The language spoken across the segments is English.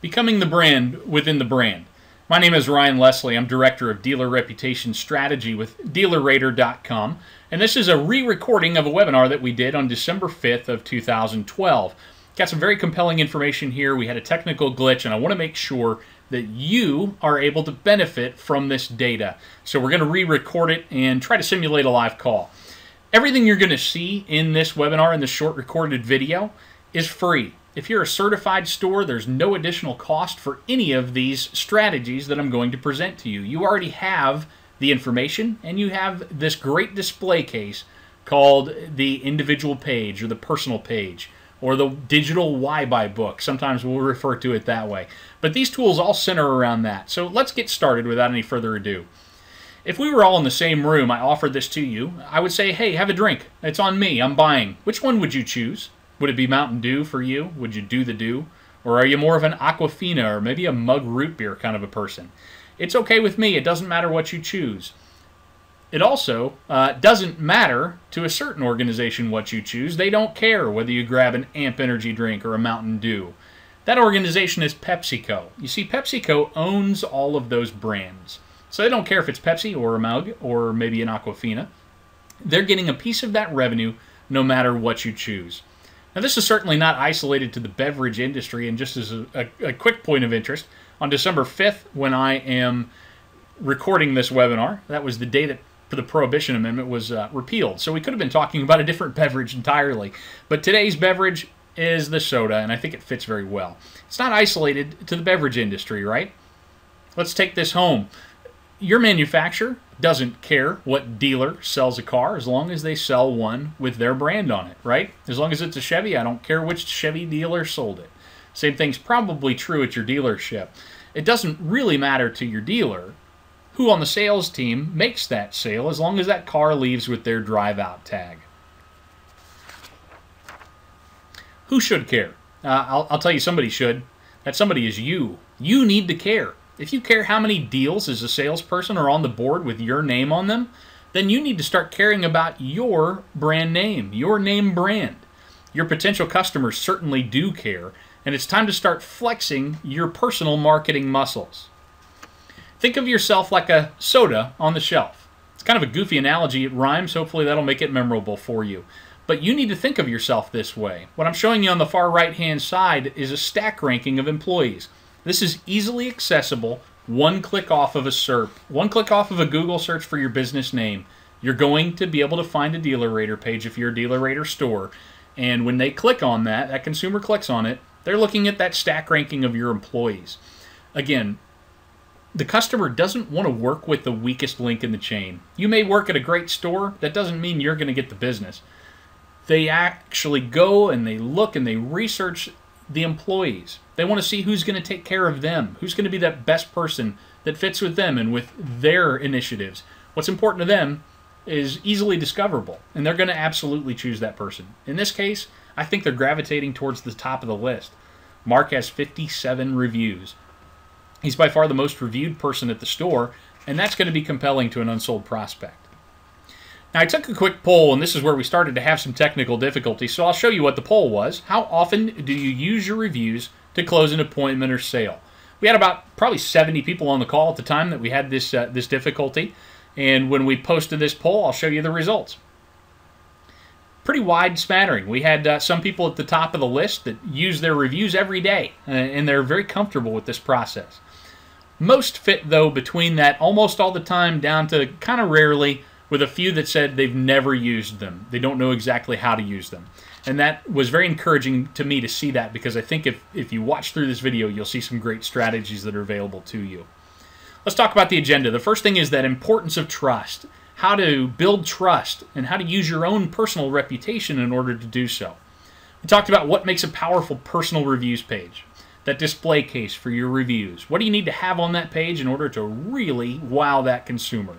Becoming the brand within the brand. My name is Ryan Leslie. I'm Director of Dealer Reputation Strategy with DealerRater.com, and this is a re-recording of a webinar that we did on December 5th of 2012. Got some very compelling information here. We had a technical glitch, and I want to make sure that you are able to benefit from this data. So we're going to re-record it and try to simulate a live call. Everything you're going to see in this webinar, in this short recorded video, is free. If you're a certified store, there's no additional cost for any of these strategies that I'm going to present to you. You already have the information, and you have this great display case called the individual page or the personal page or the digital why-buy book. Sometimes we'll refer to it that way. But these tools all center around that. So let's get started without any further ado. If we were all in the same room, I offered this to you, I would say, hey, have a drink. It's on me. I'm buying. Which one would you choose? Would it be Mountain Dew for you? Would you do the Dew? Or are you more of an Aquafina or maybe a mug root beer kind of a person? It's okay with me. It doesn't matter what you choose. It also doesn't matter to a certain organization what you choose. They don't care whether you grab an Amp Energy drink or a Mountain Dew. That organization is PepsiCo. You see, PepsiCo owns all of those brands. So they don't care if it's Pepsi or a mug or maybe an Aquafina. They're getting a piece of that revenue no matter what you choose. Now, this is certainly not isolated to the beverage industry, and just as a quick point of interest, on December 5th, when I am recording this webinar, that was the day that the Prohibition Amendment was repealed. So we could have been talking about a different beverage entirely. But today's beverage is the soda, and I think it fits very well. It's not isolated to the beverage industry, right? Let's take this home. Your manufacturer doesn't care what dealer sells a car as long as they sell one with their brand on it, right? As long as it's a Chevy, I don't care which Chevy dealer sold it. Same thing's probably true at your dealership. It doesn't really matter to your dealer who on the sales team makes that sale as long as that car leaves with their drive-out tag. Who should care? I'll tell you somebody should. That somebody is you. You need to care. If you care how many deals as a salesperson are on the board with your name on them, then you need to start caring about your brand name, your name brand. Your potential customers certainly do care, and it's time to start flexing your personal marketing muscles. Think of yourself like a soda on the shelf. It's kind of a goofy analogy. It rhymes. Hopefully that'll make it memorable for you. But you need to think of yourself this way. What I'm showing you on the far right-hand side is a stack ranking of employees. This is easily accessible, one click off of a SERP, one click off of a Google search for your business name. You're going to be able to find a DealerRater page if you're a DealerRater store. And when they click on that, that consumer clicks on it, they're looking at that stack ranking of your employees. Again, the customer doesn't want to work with the weakest link in the chain. You may work at a great store, that doesn't mean you're going to get the business. They actually go and they look and they research the employees. They want to see who's going to take care of them, who's going to be that best person that fits with them and with their initiatives. What's important to them is easily discoverable, and they're going to absolutely choose that person. In this case, I think they're gravitating towards the top of the list. Mark has 57 reviews. He's by far the most reviewed person at the store, and that's going to be compelling to an unsold prospect. Now, I took a quick poll, and this is where we started to have some technical difficulty, so I'll show you what the poll was. How often do you use your reviews to close an appointment or sale? We had about probably 70 people on the call at the time that we had this difficulty, and when we posted this poll, I'll show you the results. Pretty wide smattering. We had some people at the top of the list that use their reviews every day, and they're very comfortable with this process. Most fit, though, between that almost all the time down to kind of rarely, with a few that said they've never used them. They don't know exactly how to use them. And that was very encouraging to me to see that, because I think if you watch through this video, you'll see some great strategies that are available to you. Let's talk about the agenda. The first thing is that importance of trust, how to build trust, and how to use your own personal reputation in order to do so. We talked about what makes a powerful personal reviews page, that display case for your reviews. What do you need to have on that page in order to really wow that consumer?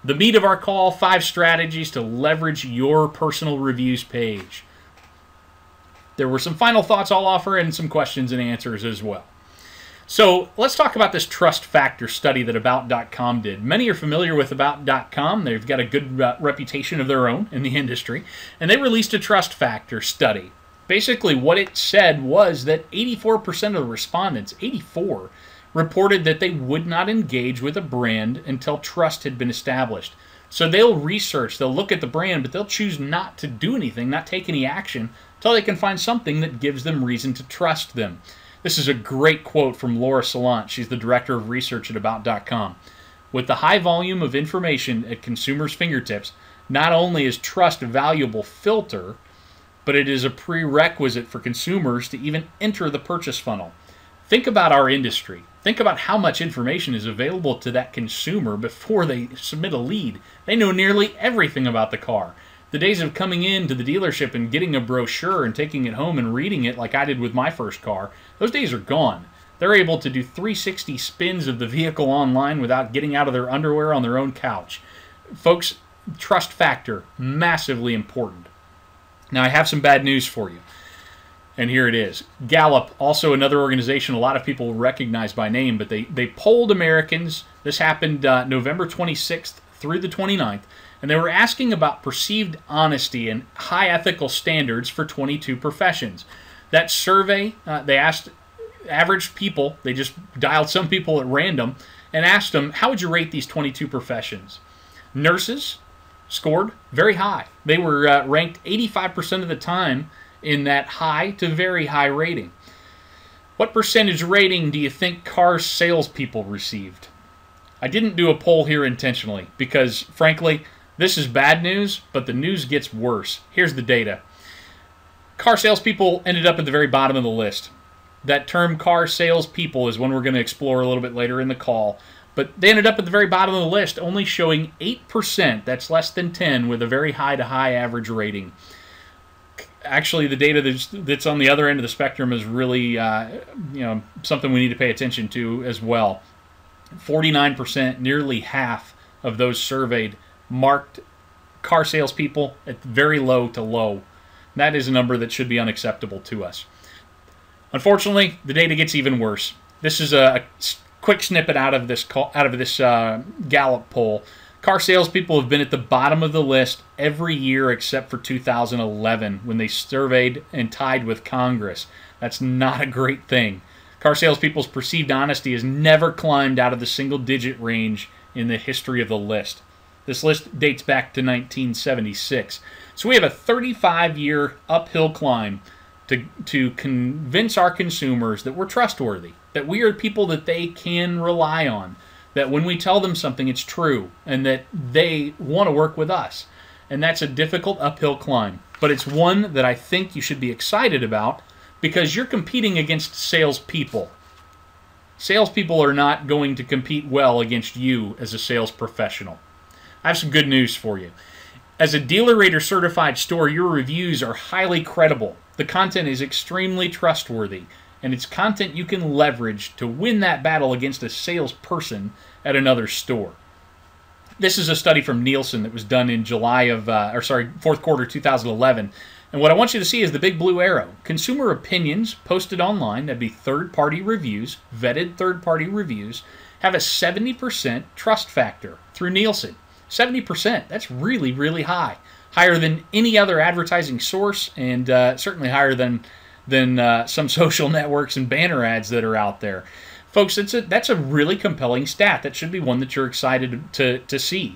The meat of our call, 5 strategies to leverage your personal reviews page. There were some final thoughts I'll offer and some questions and answers as well. So let's talk about this trust factor study that About.com did. Many are familiar with About.com. They've got a good reputation of their own in the industry. And they released a trust factor study. Basically, what it said was that 84% of the respondents, 84, reported that they would not engage with a brand until trust had been established. So they'll research, they'll look at the brand, but they'll choose not to do anything, not take any action, until they can find something that gives them reason to trust them. This is a great quote from Laura Salant. She's the director of research at About.com. With the high volume of information at consumers' fingertips, not only is trust a valuable filter, but it is a prerequisite for consumers to even enter the purchase funnel. Think about our industry. Think about how much information is available to that consumer before they submit a lead. They know nearly everything about the car. The days of coming in to the dealership and getting a brochure and taking it home and reading it like I did with my first car, those days are gone. They're able to do 360 spins of the vehicle online without getting out of their underwear on their own couch. Folks, trust factor, massively important. Now, I have some bad news for you, and here it is. Gallup, also another organization a lot of people recognize by name, but they polled Americans. This happened November 26th through the 29th, and they were asking about perceived honesty and high ethical standards for 22 professions. That survey, they asked average people, they just dialed some people at random, and asked them, how would you rate these 22 professions? Nurses scored very high. They were ranked 85% of the time in that high to very high rating. What percentage rating do you think car salespeople received? I didn't do a poll here intentionally because, frankly, this is bad news, but the news gets worse. Here's the data. Car salespeople ended up at the very bottom of the list. That term car salespeople is one we're going to explore a little bit later in the call. But they ended up at the very bottom of the list, only showing 8%, that's less than 10, with a very high to high average rating. Actually, the data that's on the other end of the spectrum is really something we need to pay attention to as well. 49%, nearly half of those surveyed, marked car salespeople at very low to low. That is a number that should be unacceptable to us. Unfortunately, the data gets even worse. This is a quick snippet out of this Gallup poll. Car salespeople have been at the bottom of the list every year except for 2011 when they surveyed and tied with Congress. That's not a great thing. Car salespeople's perceived honesty has never climbed out of the single-digit range in the history of the list. This list dates back to 1976. So we have a 35-year uphill climb to convince our consumers that we're trustworthy, that we are people that they can rely on, that when we tell them something, it's true, and that they want to work with us. And that's a difficult uphill climb, but it's one that I think you should be excited about because you're competing against salespeople. Salespeople are not going to compete well against you as a sales professional. I have some good news for you. As a DealerRater certified store, your reviews are highly credible. The content is extremely trustworthy, and it's content you can leverage to win that battle against a salesperson at another store. This is a study from Nielsen that was done in fourth quarter 2011. And what I want you to see is the big blue arrow. Consumer opinions posted online, that'd be third-party reviews, vetted third-party reviews, have a 70% trust factor through Nielsen. 70%, that's really, really high. Higher than any other advertising source, and certainly higher than some social networks and banner ads that are out there. Folks, that's a really compelling stat. That should be one that you're excited to see.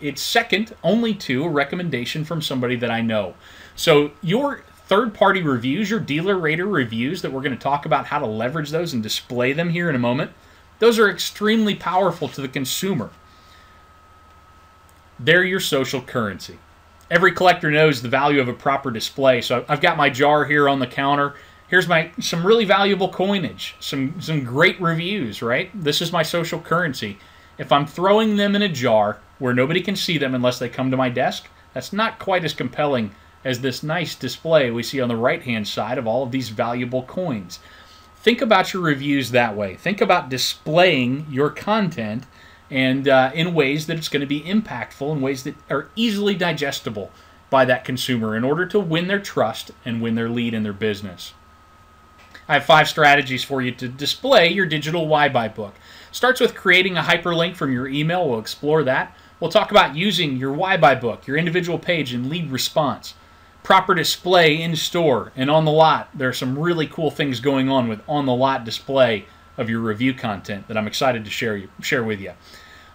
It's second only to a recommendation from somebody that I know. So your third-party reviews, your DealerRater reviews that we're going to talk about how to leverage those and display them here in a moment, those are extremely powerful to the consumer. They're your social currency. Every collector knows the value of a proper display. So I've got my jar here on the counter. Here's some really valuable coinage, some great reviews, right? This is my social currency. If I'm throwing them in a jar where nobody can see them unless they come to my desk, that's not quite as compelling as this nice display we see on the right-hand side of all of these valuable coins. Think about your reviews that way. Think about displaying your content and in ways that it's going to be impactful, in ways that are easily digestible by that consumer in order to win their trust and win their lead in their business. I have 5 strategies for you to display your digital Why Buy book. Starts with creating a hyperlink from your email. We'll explore that. We'll talk about using your Why Buy book, your individual page, and lead response. proper display in store and on the lot. There are some really cool things going on with on the lot display of your review content that I'm excited to share with you.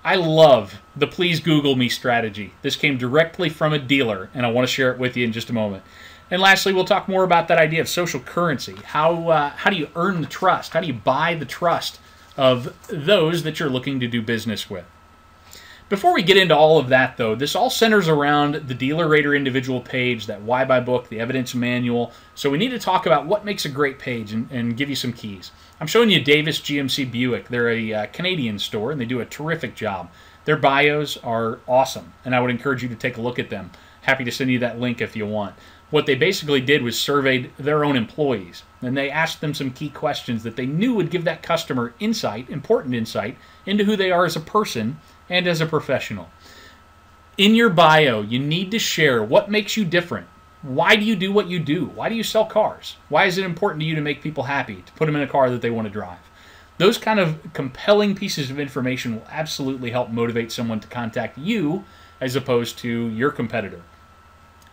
I love the please Google me strategy. This came directly from a dealer, and I want to share it with you in just a moment. And lastly, we'll talk more about that idea of social currency. How do you earn the trust? How do you buy the trust of those that you're looking to do business with? Before we get into all of that, though, this all centers around the DealerRater individual page, that Why Buy book, the evidence manual. So we need to talk about what makes a great page and give you some keys. I'm showing you Davis GMC Buick. They're a Canadian store, and they do a terrific job. Their bios are awesome, and I would encourage you to take a look at them. Happy to send you that link if you want. What they basically did was surveyed their own employees, and they asked them some key questions that they knew would give that customer insight, important insight, into who they are as a person and as a professional. In your bio, you need to share what makes you different. Why do you do what you do? Why do you sell cars? Why is it important to you to make people happy, to put them in a car that they want to drive? Those kind of compelling pieces of information will absolutely help motivate someone to contact you as opposed to your competitor.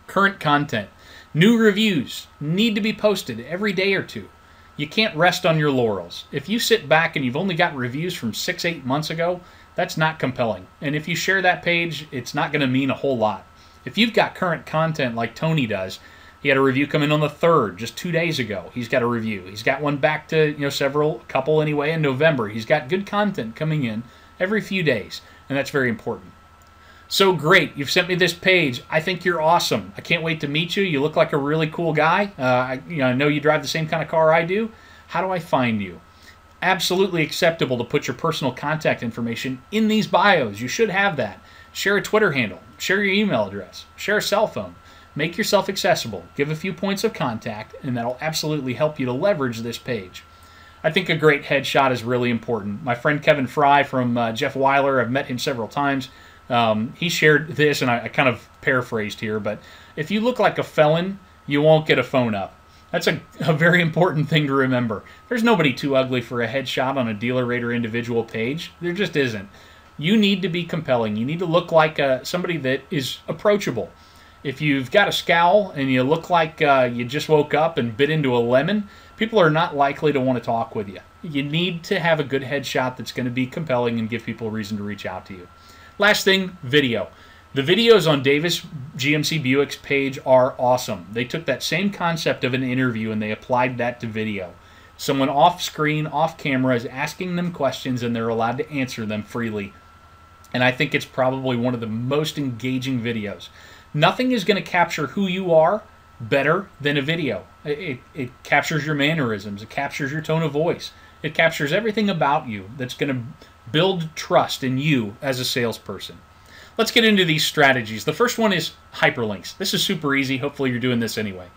Current content. New reviews need to be posted every day or two. You can't rest on your laurels. If you sit back and you've only got reviews from 6-8 months ago, that's not compelling. And if you share that page, it's not going to mean a whole lot. If you've got current content like Tony does, he had a review come in on the 3rd, just 2 days ago. He's got a review. He's got one back to, a couple anyway in November. He's got good content coming in every few days, and that's very important. So great, you've sent me this page. I think you're awesome. I can't wait to meet you. You look like a really cool guy. I know you drive the same kind of car I do. How do I find you? Absolutely acceptable to put your personal contact information in these bios. You should have that. Share a Twitter handle. Share your email address. Share a cell phone. Make yourself accessible. Give a few points of contact, and that'll absolutely help you to leverage this page. I think a great headshot is really important. My friend Kevin Fry from Jeff Weiler, I've met him several times. He shared this, and I kind of paraphrased here, but if you look like a felon, you won't get a phone up. That's a very important thing to remember. There's nobody too ugly for a headshot on a DealerRater individual page. There just isn't. You need to be compelling. You need to look like somebody that is approachable. If you've got a scowl and you look like you just woke up and bit into a lemon, people are not likely to want to talk with you. You need to have a good headshot that's going to be compelling and give people a reason to reach out to you. Last thing, video. The videos on Davis GMC Buick's page are awesome. They took that same concept of an interview and they applied that to video. Someone off screen, off camera is asking them questions and they're allowed to answer them freely. And I think it's probably one of the most engaging videos. Nothing is going to capture who you are better than a video. It captures your mannerisms. It captures your tone of voice. It captures everything about you that's going to build trust in you as a salesperson. Let's get into these strategies. The first one is hyperlinks. This is super easy. Hopefully you're doing this anyway.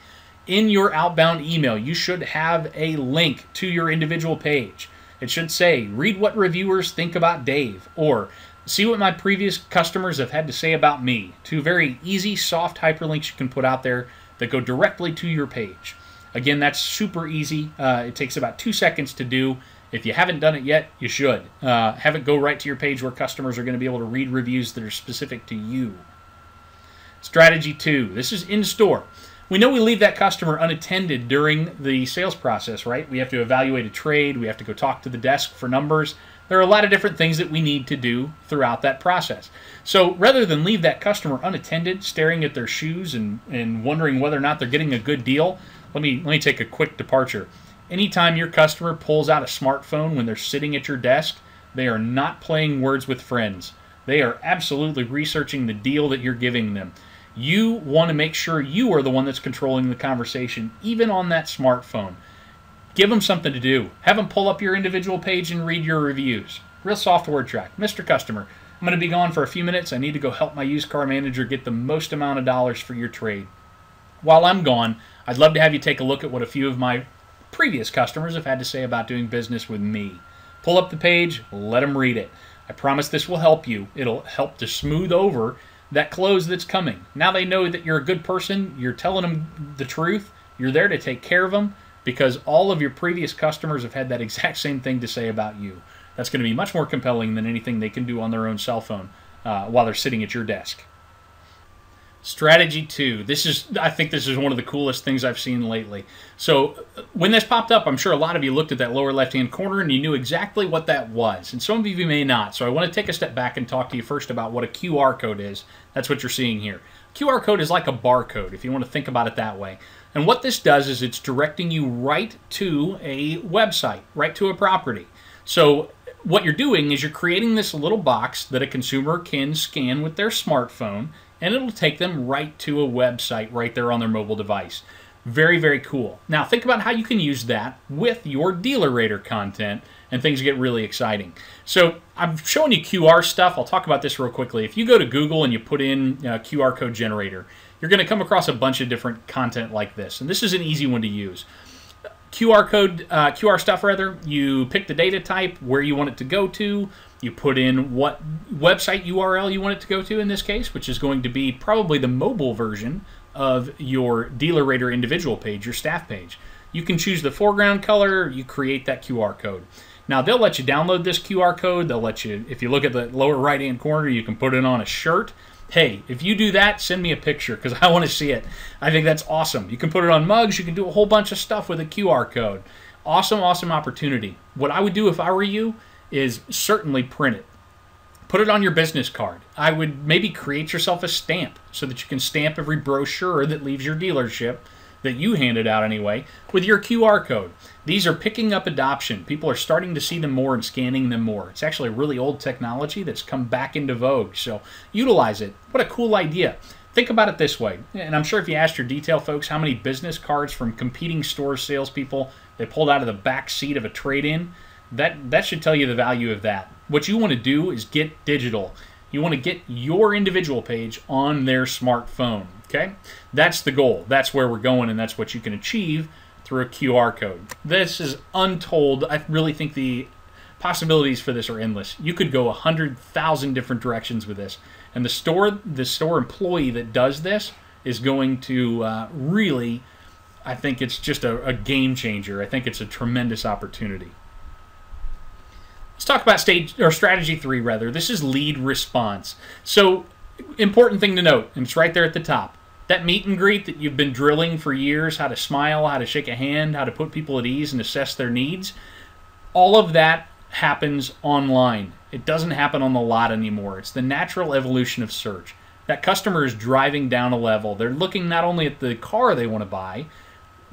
In your outbound email, you should have a link to your individual page. It should say, read what reviewers think about Dave, or see what my previous customers have had to say about me. Two very easy, soft hyperlinks you can put out there that go directly to your page. Again, that's super easy. It takes about 2 seconds to do. If you haven't done it yet, you should. Have it go right to your page where customers are going to be able to read reviews that are specific to you. Strategy 2. This is in-store. We know we leave that customer unattended during the sales process, right? We have to evaluate a trade. We have to go talk to the desk for numbers. There are a lot of different things that we need to do throughout that process. So rather than leave that customer unattended, staring at their shoes and wondering whether or not they're getting a good deal, let me take a quick departure. Anytime your customer pulls out a smartphone when they're sitting at your desk, they are not playing words with friends. They are absolutely researching the deal that you're giving them. You want to make sure you are the one that's controlling the conversation, even on that smartphone. Give them something to do. Have them pull up your individual page and read your reviews. Real soft word track. Mr. Customer, I'm going to be gone for a few minutes. I need to go help my used car manager get the most amount of dollars for your trade. While I'm gone, I'd love to have you take a look at what a few of my previous customers have had to say about doing business with me. Pull up the page, let them read it. I promise this will help you. It'll help to smooth over that close that's coming. Now they know that you're a good person, you're telling them the truth, you're there to take care of them, because all of your previous customers have had that exact same thing to say about you. That's going to be much more compelling than anything they can do on their own cell phone while they're sitting at your desk. Strategy 2. I think this is one of the coolest things I've seen lately. So when this popped up, I'm sure a lot of you looked at that lower left-hand corner and you knew exactly what that was. And some of you may not. So I want to take a step back and talk to you first about what a QR code is. That's what you're seeing here. QR code is like a barcode, if you want to think about it that way. And what this does is it's directing you right to a website, right to a property. So what you're doing is you're creating this little box that a consumer can scan with their smartphone, and it'll take them right to a website right there on their mobile device. Very, very cool. Now think about how you can use that with your DealerRater content, and things get really exciting. So I'm showing you QR stuff. I'll talk about this real quickly. If you go to Google and you put in QR code generator, you're going to come across a bunch of different content like this, and this is an easy one to use. QR stuff rather, you pick the data type, where you want it to go to, you put in what website URL you want it to go to in this case, which is going to be probably the mobile version of your DealerRater individual page, your staff page. You can choose the foreground color, you create that QR code. Now they'll let you download this QR code, they'll let you, if you look at the lower right hand corner, you can put it on a shirt. Hey, if you do that, send me a picture because I want to see it. I think that's awesome. You can put it on mugs. You can do a whole bunch of stuff with a QR code. Awesome, awesome opportunity. What I would do if I were you is certainly print it. Put it on your business card. I would maybe create yourself a stamp so that you can stamp every brochure that leaves your dealership, that you handed out anyway, with your QR code. These are picking up adoption. People are starting to see them more and scanning them more. It's actually a really old technology that's come back into vogue, so utilize it. What a cool idea. Think about it this way, and I'm sure if you asked your detail folks how many business cards from competing store salespeople they pulled out of the back seat of a trade-in, that should tell you the value of that. What you want to do is get digital. You want to get your individual page on their smartphone. Okay? That's the goal. That's where we're going, and that's what you can achieve through a QR code. This is untold. I really think the possibilities for this are endless. You could go 100,000 different directions with this. And the store employee that does this is going to really, I think it's just a game changer. I think it's a tremendous opportunity. Let's talk about strategy 3 rather. This is lead response. So important thing to note, and it's right there at the top. That meet and greet that you've been drilling for years, how to smile, how to shake a hand, how to put people at ease and assess their needs, all of that happens online. It doesn't happen on the lot anymore. It's the natural evolution of search. That customer is driving down a level. They're looking not only at the car they want to buy,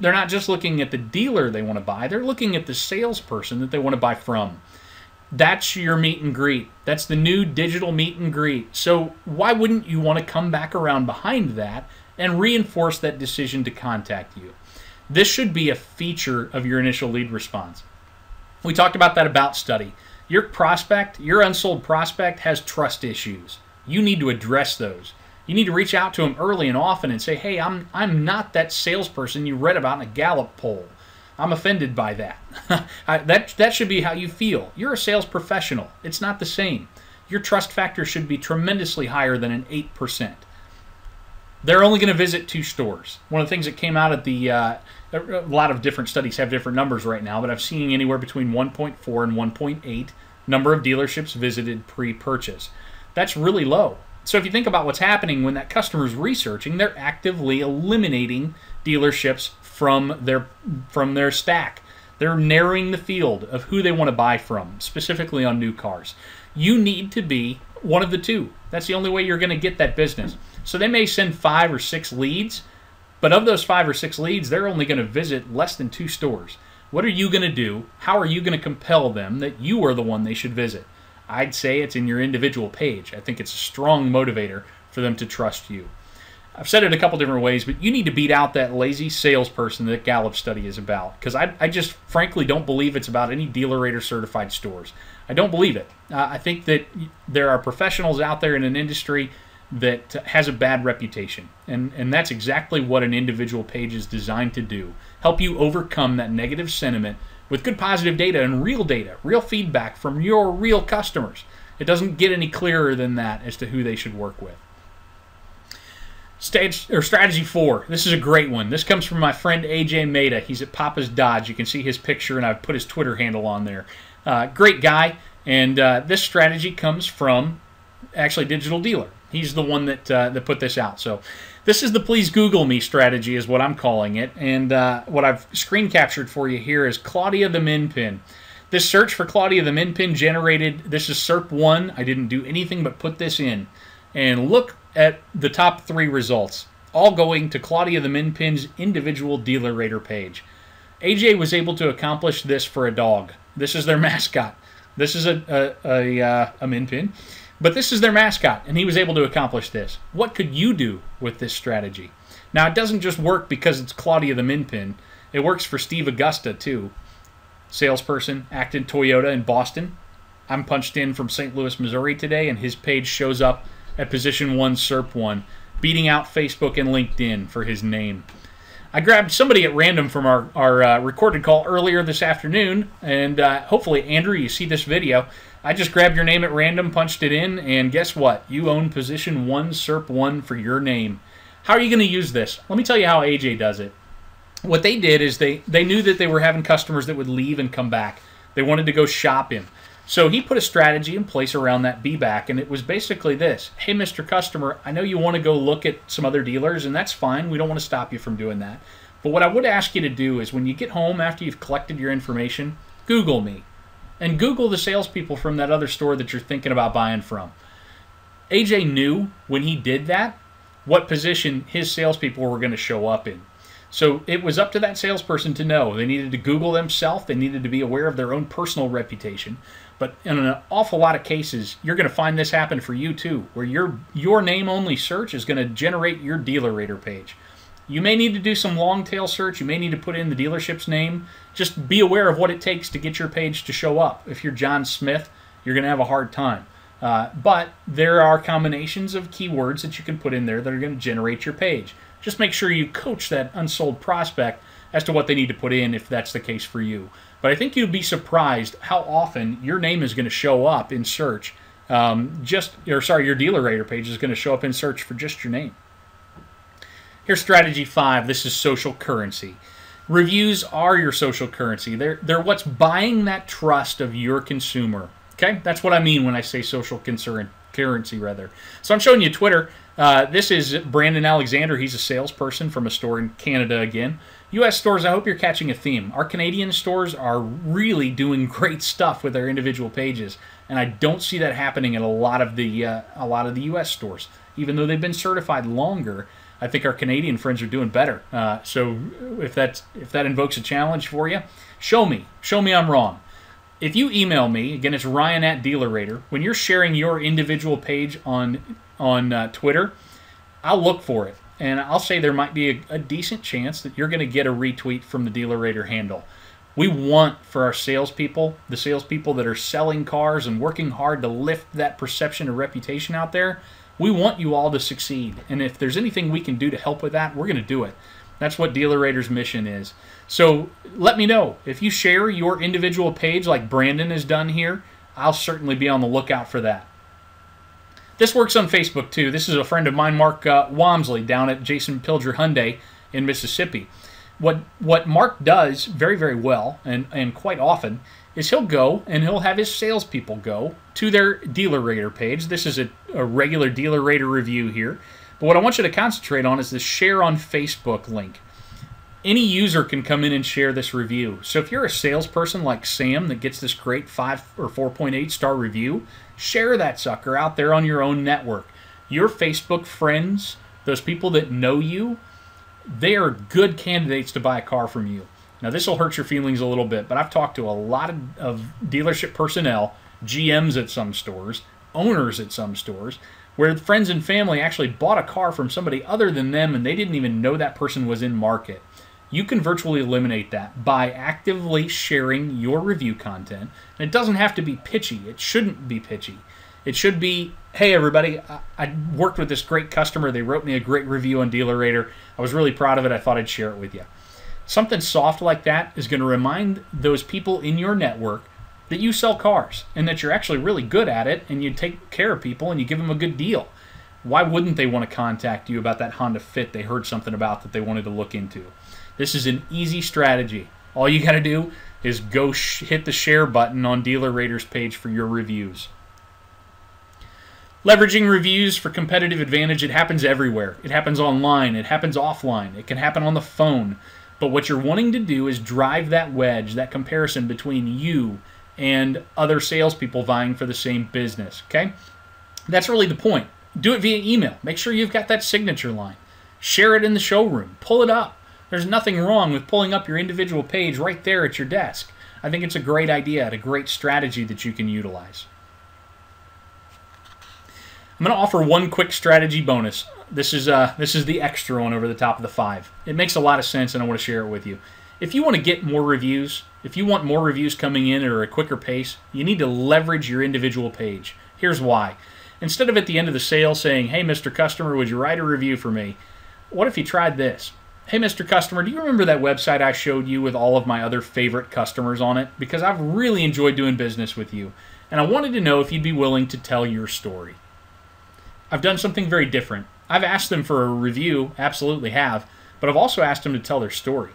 they're not just looking at the dealer they want to buy, they're looking at the salesperson that they want to buy from. That's your meet and greet. That's the new digital meet and greet. So why wouldn't you want to come back around behind that and reinforce that decision to contact you? This should be a feature of your initial lead response. We talked about that about study. Your prospect, your unsold prospect has trust issues. You need to address those. You need to reach out to them early and often and say, hey, I'm not that salesperson you read about in a Gallup poll. I'm offended by that. That should be how you feel. You're a sales professional. It's not the same. Your trust factor should be tremendously higher than an 8%. They're only going to visit 2 stores. One of the things that came out at the, a lot of different studies have different numbers right now, but I've seen anywhere between 1.4 and 1.8 number of dealerships visited pre-purchase. That's really low. So if you think about what's happening when that customer's researching, they're actively eliminating dealerships from their stack. They're narrowing the field of who they want to buy from, specifically on new cars. You need to be one of the 2. That's the only way you're going to get that business. So they may send 5 or 6 leads, but of those 5 or 6 leads, they're only going to visit less than 2 stores. What are you going to do? How are you going to compel them that you are the one they should visit? I'd say it's in your individual page. I think it's a strong motivator for them to trust you. I've said it a couple different ways, but you need to beat out that lazy salesperson that Gallup study is about, because I just frankly don't believe it's about any DealerRater certified stores. I don't believe it. I think that there are professionals out there in an industry that has a bad reputation, and that's exactly what an individual page is designed to do. Help you overcome that negative sentiment with good positive data, real feedback from your real customers. It doesn't get any clearer than that as to who they should work with. Strategy 4. This is a great one. This comes from my friend AJ Maida. He's at Papa's Dodge. You can see his picture, and I've put his Twitter handle on there. Great guy, and this strategy comes from actually Digital Dealer. He's the one that put this out. So this is the please Google me strategy is what I'm calling it. And what I've screen captured for you here is Claudia the Min Pin. This search for Claudia the Min Pin generated, this is SERP 1. I didn't do anything but put this in. And look at the top 3 results, all going to Claudia the Min Pin's individual DealerRater page. AJ was able to accomplish this for a dog. This is their mascot. This is a Min Pin. But this is their mascot, and he was able to accomplish this. What could you do with this strategy? Now, it doesn't just work because it's Claudia the Min Pin. It works for Steve Augusta, too. Salesperson, Acton Toyota in Boston. I'm punched in from St. Louis, Missouri today, and his page shows up at position 1, SERP 1, beating out Facebook and LinkedIn for his name. I grabbed somebody at random from our recorded call earlier this afternoon, and hopefully, Andrew, you see this video. I just grabbed your name at random, punched it in, and guess what? You own position 1, SERP 1 for your name. How are you going to use this? Let me tell you how AJ does it. What they did is they knew that they were having customers that would leave and come back. They wanted to go shop him. So he put a strategy in place around that be back, and it was basically this. Hey, Mr. Customer, I know you want to go look at some other dealers, and that's fine. We don't want to stop you from doing that. But what I would ask you to do is when you get home after you've collected your information, Google me. And Google the salespeople from that other store that you're thinking about buying from. AJ knew when he did that what position his salespeople were going to show up in. So it was up to that salesperson to know. They needed to Google themselves. They needed to be aware of their own personal reputation. But in an awful lot of cases, you're going to find this happen for you too, where your name-only search is going to generate your DealerRater page. You may need to do some long-tail search. You may need to put in the dealership's name. Just be aware of what it takes to get your page to show up. If you're John Smith, you're going to have a hard time. But there are combinations of keywords that you can put in there that are going to generate your page. Just make sure you coach that unsold prospect as to what they need to put in if that's the case for you. But I think you'd be surprised how often your name is going to show up in search. Your DealerRater page is going to show up in search for just your name. Here's strategy 5. This is social currency. Reviews are your social currency. They're what's buying that trust of your consumer. Okay, that's what I mean when I say social currency, rather. So I'm showing you Twitter. This is Brandon Alexander. He's a salesperson from a store in Canada again. U.S. stores, I hope you're catching a theme. Our Canadian stores are really doing great stuff with their individual pages, and I don't see that happening at a lot of the U.S. stores. Even though they've been certified longer, I think our Canadian friends are doing better. So if that invokes a challenge for you, show me. Show me I'm wrong. If you email me, again, it's Ryan at DealerRater. When you're sharing your individual page on Twitter, I'll look for it. And I'll say there might be a decent chance that you're going to get a retweet from the DealerRater handle. We want for our salespeople, the salespeople that are selling cars and working hard to lift that perception and reputation out there, we want you all to succeed. And if there's anything we can do to help with that, we're going to do it. That's what DealerRater's mission is. So let me know. If you share your individual page like Brandon has done here, I'll certainly be on the lookout for that. This works on Facebook too. This is a friend of mine, Mark Wamsley, down at Jason Pilger Hyundai in Mississippi. What Mark does very, very well and quite often is he'll go and he'll have his salespeople go to their DealerRater page. This is a regular DealerRater review here. But what I want you to concentrate on is the share on Facebook link. Any user can come in and share this review. So if you're a salesperson like Sam that gets this great 5 or 4.8 star review, share that sucker out there on your own network. Your Facebook friends, those people that know you, they are good candidates to buy a car from you. Now this will hurt your feelings a little bit, but I've talked to a lot of dealership personnel, GMs at some stores, owners at some stores, where friends and family actually bought a car from somebody other than them and they didn't even know that person was in market. You can virtually eliminate that by actively sharing your review content. And it doesn't have to be pitchy. It shouldn't be pitchy. It should be, hey everybody, I worked with this great customer. They wrote me a great review on DealerRater. I was really proud of it. I thought I'd share it with you. Something soft like that is going to remind those people in your network that you sell cars and that you're actually really good at it and you take care of people and you give them a good deal. Why wouldn't they want to contact you about that Honda Fit they heard something about that they wanted to look into? This is an easy strategy. All you got to do is go hit the share button on DealerRater's page for your reviews. Leveraging reviews for competitive advantage, it happens everywhere. It happens online, it happens offline, it can happen on the phone. But what you're wanting to do is drive that wedge, that comparison between you and other salespeople vying for the same business, okay? That's really the point. Do it via email. Make sure you've got that signature line. Share it in the showroom. Pull it up. There's nothing wrong with pulling up your individual page right there at your desk. I think it's a great idea and a great strategy that you can utilize. I'm going to offer one quick strategy bonus. This is the extra one over the top of the 5. It makes a lot of sense, and I want to share it with you. If you want to get more reviews, if you want more reviews coming in at a quicker pace, you need to leverage your individual page. Here's why. Instead of at the end of the sale saying, "Hey, Mr. Customer, would you write a review for me?" What if you tried this? "Hey, Mr. Customer, do you remember that website I showed you with all of my other favorite customers on it? Because I've really enjoyed doing business with you, and I wanted to know if you'd be willing to tell your story." I've done something very different. I've asked them for a review, absolutely have, but I've also asked them to tell their story.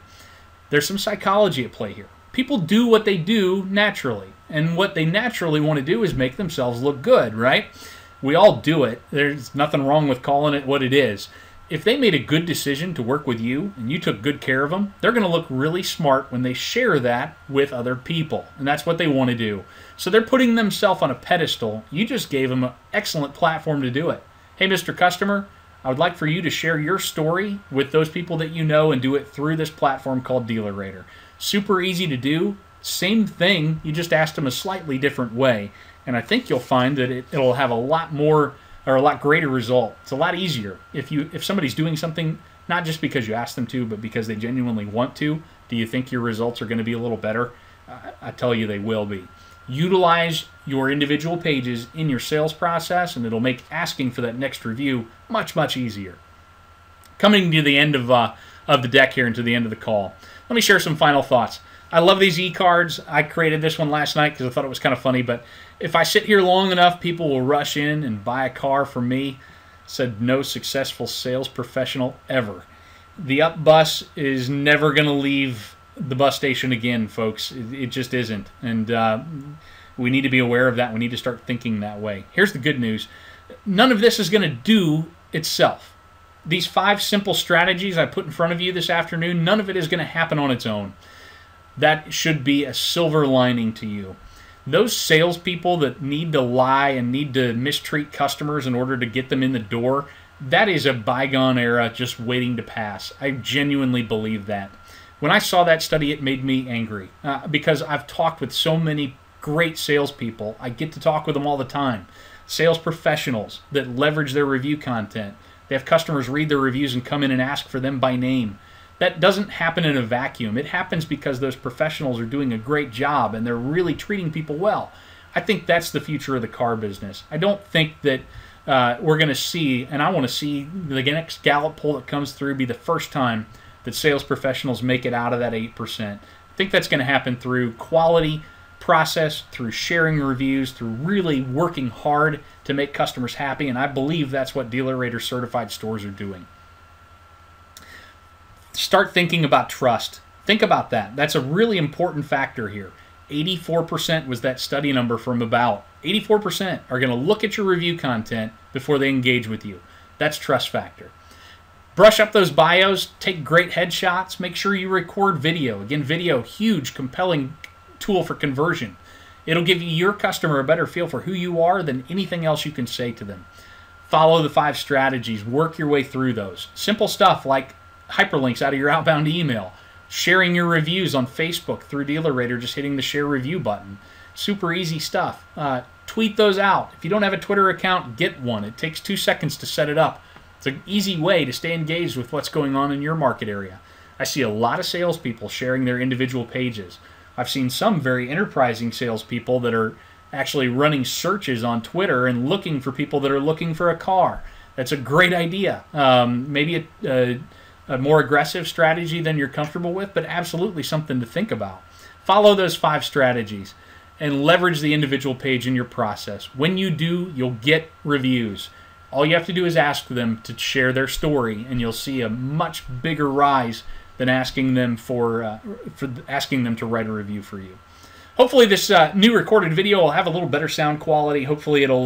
There's some psychology at play here. People do what they do naturally, and what they naturally want to do is make themselves look good, right? We all do it. There's nothing wrong with calling it what it is. If they made a good decision to work with you and you took good care of them, they're going to look really smart when they share that with other people, and that's what they want to do. So they're putting themselves on a pedestal. You just gave them an excellent platform to do it. "Hey, Mr. Customer, I would like for you to share your story with those people that you know and do it through this platform called DealerRater." Super easy to do. Same thing, you just asked them a slightly different way. And I think you'll find that it'll have a lot more or a lot greater result. It's a lot easier. If somebody's doing something, not just because you asked them to, but because they genuinely want to, do you think your results are going to be a little better? I tell you they will be. Utilize your individual pages in your sales process, and it'll make asking for that next review much, much easier. Coming to the end of the deck here and to the end of the call, let me share some final thoughts. I love these e-cards. I created this one last night because I thought it was kind of funny, but if I sit here long enough, people will rush in and buy a car from me. Said no successful sales professional ever. The up bus is never going to leave the bus station again, folks. It just isn't. And we need to be aware of that. We need to start thinking that way. Here's the good news. None of this is going to do itself. These 5 simple strategies I put in front of you this afternoon, none of it is going to happen on its own. That should be a silver lining to you. Those salespeople that need to lie and need to mistreat customers in order to get them in the door, that is a bygone era just waiting to pass. I genuinely believe that. When I saw that study, it made me angry because I've talked with so many great salespeople. I get to talk with them all the time. Sales professionals that leverage their review content. They have customers read their reviews and come in and ask for them by name. That doesn't happen in a vacuum. It happens because those professionals are doing a great job and they're really treating people well. I think that's the future of the car business. I don't think that we're going to see, and I want to see the next Gallup poll that comes through be the first time that sales professionals make it out of that 8%. I think that's going to happen through quality process, through sharing reviews, through really working hard to make customers happy, and I believe that's what DealerRater certified stores are doing. Start thinking about trust. Think about that. That's a really important factor here. 84% was that study number from About. 84% are going to look at your review content before they engage with you. That's trust factor. Brush up those bios. Take great headshots. Make sure you record video. Again, video, huge, compelling tool for conversion. It'll give your customer a better feel for who you are than anything else you can say to them. Follow the 5 strategies. Work your way through those. Simple stuff like hyperlinks out of your outbound email, sharing your reviews on Facebook through DealerRater, just hitting the share review button. Super easy stuff. Tweet those out. If you don't have a Twitter account, get one. It takes 2 seconds to set it up. It's an easy way to stay engaged with what's going on in your market area. I see a lot of salespeople sharing their individual pages. I've seen some very enterprising salespeople that are actually running searches on Twitter and looking for people that are looking for a car. That's a great idea. Maybe a more aggressive strategy than you're comfortable with, but absolutely something to think about. Follow those 5 strategies and leverage the individual page in your process. When you do, you'll get reviews. All you have to do is ask them to share their story, and you'll see a much bigger rise than asking them to write a review for you. hopefully this new recorded video will have a little better sound quality. Hopefully it'll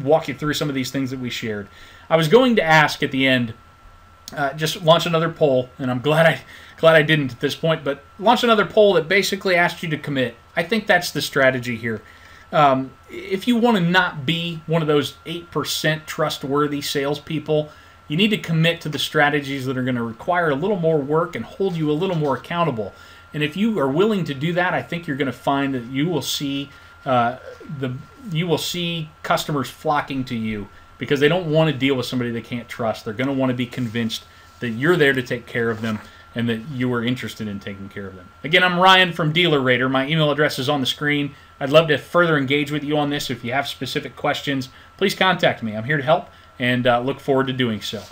walk you through some of these things that we shared. I was going to ask at the end, just launch another poll, and I'm glad I didn't at this point, but launch another poll that basically asked you to commit. I think that's the strategy here. If you want to not be one of those 8% trustworthy salespeople, you need to commit to the strategies that are going to require a little more work and hold you a little more accountable. And if you are willing to do that, I think you're going to find that you will see customers flocking to you because they don't want to deal with somebody they can't trust. They're going to want to be convinced that you're there to take care of them and that you are interested in taking care of them. Again, I'm Ryan from DealerRater. My email address is on the screen. I'd love to further engage with you on this. If you have specific questions, please contact me. I'm here to help and look forward to doing so.